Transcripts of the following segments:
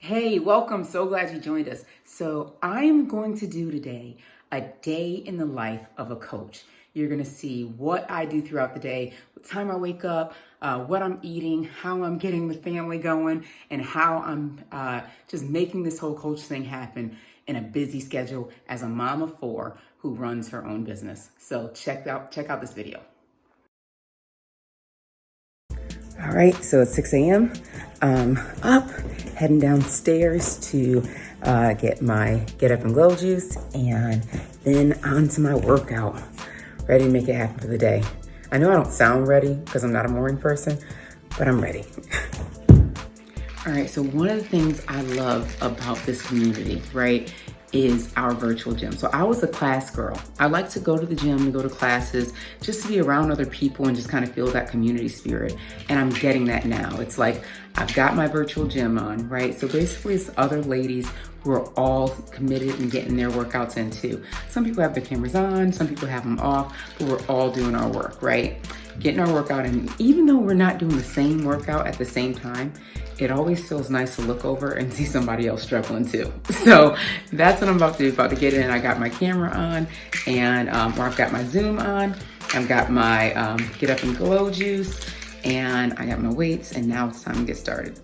Hey, welcome. So glad you joined us. So I'm going to do today a day in the life of a coach. You're going to see what I do throughout the day, what time I wake up, what I'm eating, how I'm getting the family going, and how I'm just making this whole coach thing happen in a busy schedule as a mom of four who runs her own business. So check out this video. All right, so it's 6 a.m. Up, heading downstairs to get my Get Up and Glow juice, and then on to my workout. Ready to make it happen for the day. I know I don't sound ready because I'm not a morning person, but I'm ready. All right, so one of the things I love about this community, right, is our virtual gym. So I was a class girl. I like to go to the gym and go to classes just to be around other people and just kind of feel that community spirit. And I'm getting that now. It's like I've got my virtual gym on, right? So basically it's other ladies who are all committed and getting their workouts in too. Some people have their cameras on, some people have them off, but we're all doing our work, right? Getting our workout in. Even though we're not doing the same workout at the same time, it always feels nice to look over and see somebody else struggling too. So that's what I'm about to do, about to get in. I got my camera on, and or I've got my Zoom on. I've got my Get Up and Glow juice, and I got my weights, and now it's time to get started.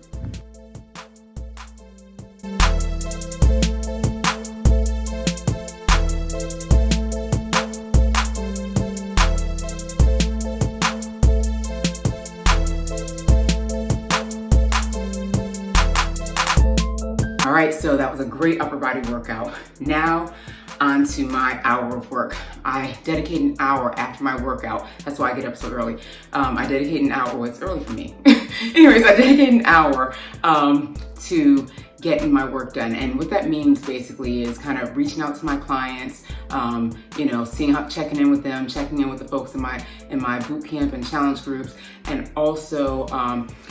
All right, so that was a great upper body workout. Now on to my hour of work. I dedicate an hour after my workout. That's why I get up so early. I dedicate an hour, well, it's early for me. Anyways, I dedicate an hour to getting my work done. And what that means basically is kind of reaching out to my clients, seeing how, checking in with them, checking in with the folks in my boot camp and challenge groups, and also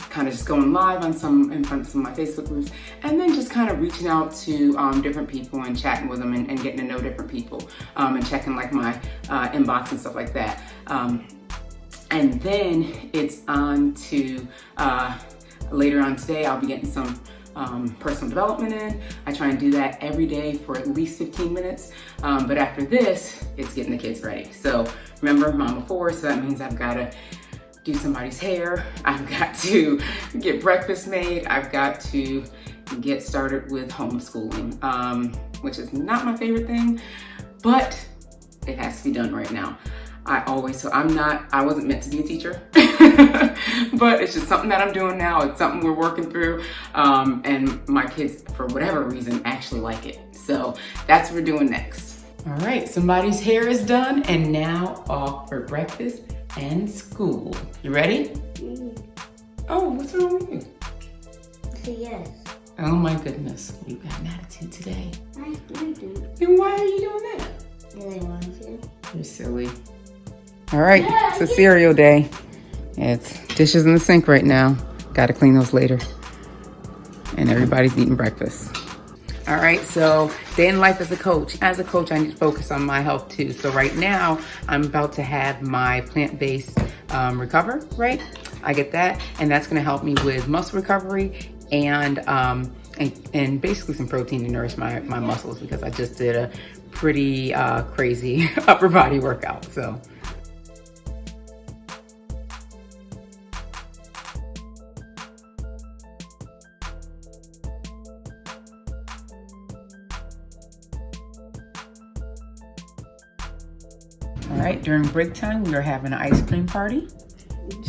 kind of just going live on in front of some of my Facebook groups, and then just kind of reaching out to different people and chatting with them and getting to know different people, and checking like my inbox and stuff like that. And then it's on to later on today, I'll be getting some personal development in. I try and do that every day for at least 15 minutes. But after this, it's getting the kids ready. So remember, mom of four, so that means I've got to do somebody's hair. I've got to get breakfast made. I've got to get started with homeschooling, which is not my favorite thing, but it has to be done right now. I wasn't meant to be a teacher, but it's just something that I'm doing now. It's something we're working through. And my kids, for whatever reason, actually like it. So that's what we're doing next. All right, somebody's hair is done, and now off for breakfast and school. You ready? Mm-hmm. Oh, what's wrong with you? Yes. Oh my goodness, you got an attitude today. I do. Then why are you doing that? Really want to. You're silly. All right, it's a cereal day. It's dishes in the sink right now. Got to clean those later. And everybody's eating breakfast. All right, so day in life as a coach. As a coach, I need to focus on my health too. So right now, I'm about to have my plant-based recover, right? I get that, and that's gonna help me with muscle recovery and basically some protein to nourish my muscles, because I just did a pretty crazy upper body workout, so. All right, during break time, we are having an ice cream party.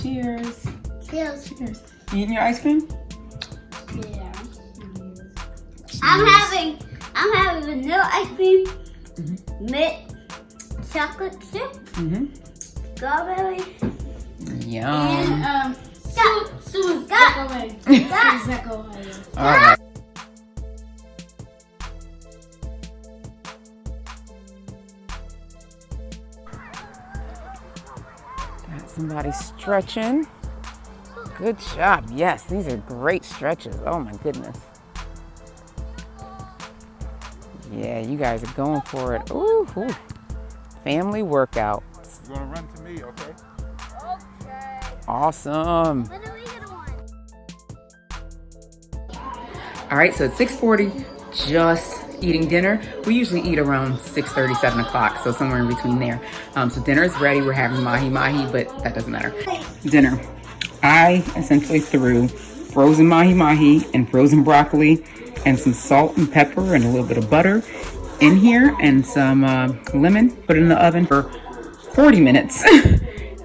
Cheers. Cheers. Cheers. You eating your ice cream? Yeah. I'm having vanilla ice cream, mint chocolate chip, strawberry, Yum. and All right. Got somebody stretching. Good job. Yes, these are great stretches. Oh my goodness. Yeah, you guys are going for it. Ooh, ooh. Family workout. You're gonna run to me, okay? Awesome. All right, so it's 6:40, just eating dinner. We usually eat around 6:30, 7 o'clock, so somewhere in between there. So dinner is ready. We're having mahi-mahi, but that doesn't matter. Dinner. I essentially threw frozen mahi-mahi and frozen broccoli and some salt and pepper and a little bit of butter in here and some lemon. Put it in the oven for 40 minutes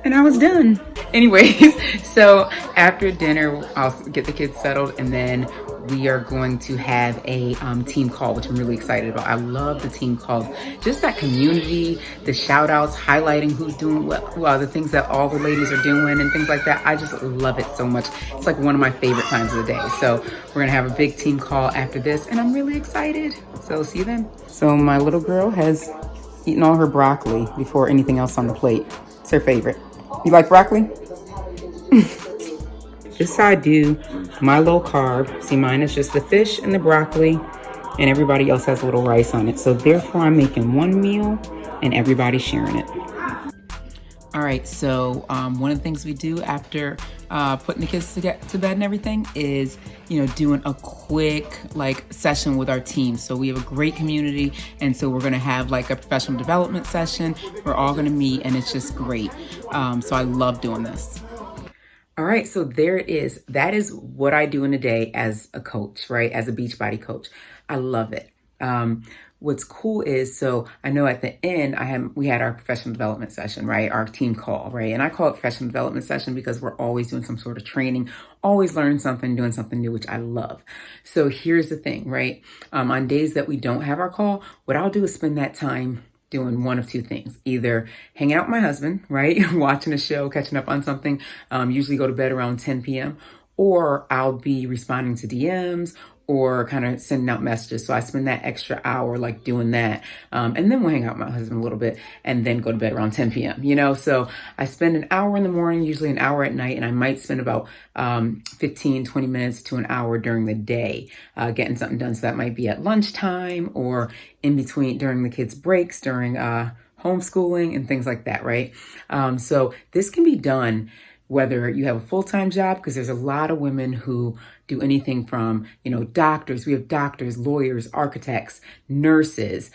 and I was done. Anyways, so after dinner, I'll get the kids settled and then we are going to have a team call, which I'm really excited about. I love the team calls. Just that community, the shout outs, highlighting who's doing well, the things that all the ladies are doing and things like that. I just love it so much. It's like one of my favorite times of the day. So we're gonna have a big team call after this and I'm really excited. So see you then. So my little girl has eaten all her broccoli before anything else on the plate. It's her favorite. You like broccoli? This I do my low carb. See, mine is just the fish and the broccoli, and everybody else has a little rice on it. So therefore, I'm making one meal, and everybody's sharing it. All right. So one of the things we do after putting the kids to bed and everything is, doing a quick session with our team. So we have a great community, and so we're gonna have a professional development session. We're all gonna meet, and it's just great. So I love doing this. All right, so there it is. That is what I do in a day as a coach, right? As a Beachbody coach. I love it. What's cool is, so I know at the end, we had our professional development session, right? Our team call, right? And I call it professional development session because we're always doing some sort of training, always learning something, doing something new, which I love. So here's the thing, right? On days that we don't have our call, what I'll do is spend that time doing one of two things, either hanging out with my husband, right? Watching a show, catching up on something, usually go to bed around 10 p.m. Or I'll be responding to DMs or kind of sending out messages. So I spend that extra hour doing that. And then we'll hang out with my husband a little bit and then go to bed around 10 p.m. So I spend an hour in the morning, usually an hour at night, and I might spend about 15, 20 minutes to an hour during the day getting something done. So that might be at lunchtime or in between during the kids' breaks, during homeschooling and things like that, right? So this can be done whether you have a full-time job, because there's a lot of women who do anything from, doctors. We have doctors, lawyers, architects, nurses,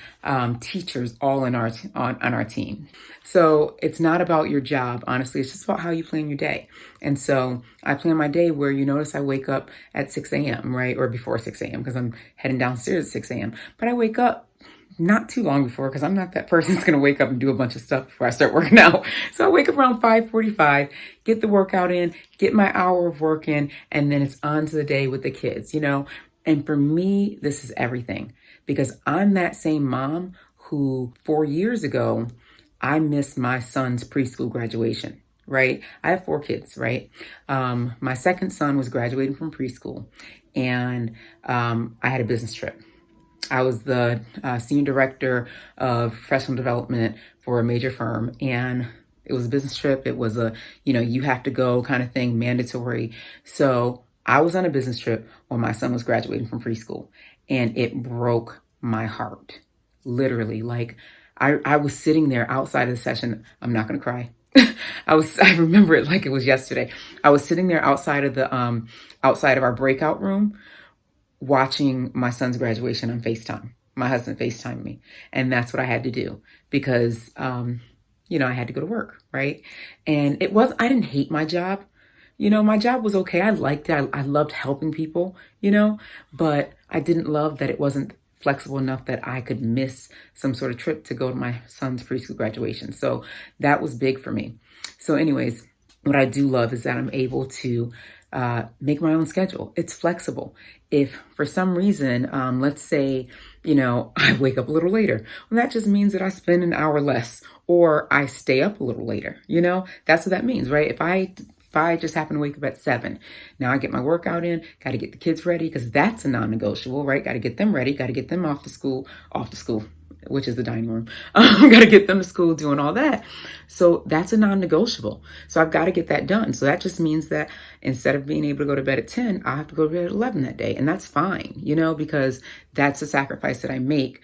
teachers, all on our team. So it's not about your job. Honestly, it's just about how you plan your day. And so I plan my day where you notice I wake up at 6 a.m., right? Or before 6 a.m. because I'm heading downstairs at 6 a.m. But I wake up not too long before, because I'm not that person that's going to wake up and do a bunch of stuff before I start working out. So I wake up around 5:45, get the workout in, get my hour of work in, and then it's on to the day with the kids, And for me, this is everything, because I'm that same mom who 4 years ago, I missed my son's preschool graduation, right? I have 4 kids, right? My second son was graduating from preschool, and I had a business trip. I was the senior director of professional development for a major firm, and it was a business trip. It was a, you have to go kind of thing, mandatory. So I was on a business trip when my son was graduating from preschool, and it broke my heart, literally. I was sitting there outside of the session. I'm not going to cry. I remember it like it was yesterday. I was sitting there outside of our breakout room, watching my son's graduation on FaceTime. My husband FaceTimed me. And that's what I had to do because, I had to go to work, right? And I didn't hate my job. My job was okay. I liked it. I loved helping people, but I didn't love that it wasn't flexible enough that I could miss some sort of trip to go to my son's preschool graduation. So that was big for me. So anyways, what I do love is that I'm able to make my own schedule. It's flexible. If for some reason, let's say, I wake up a little later, well, that just means that I spend an hour less or I stay up a little later. That's what that means, right? If I just happen to wake up at 7, now I get my workout in, got to get the kids ready because that's a non-negotiable, right? Got to get them ready, got to get them off to school, which is the dining room. Got to get them to school, doing all that. So that's a non-negotiable. So I've got to get that done. So that just means that instead of being able to go to bed at 10, I have to go to bed at 11 that day. And that's fine, because that's a sacrifice that I make,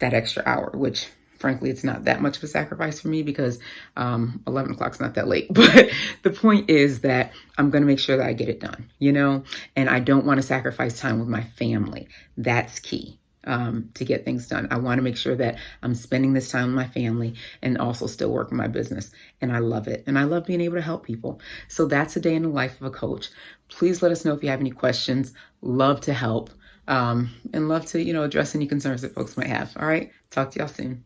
that extra hour, which frankly, it's not that much of a sacrifice for me because 11 o'clock's not that late. But the point is that I'm going to make sure that I get it done, you know, and I don't want to sacrifice time with my family. That's key. To get things done. I want to make sure that I'm spending this time with my family and also still working my business. And I love it. And I love being able to help people. So that's a day in the life of a coach. Please let us know if you have any questions. Love to help and love to, you know, address any concerns that folks might have. All right. Talk to y'all soon.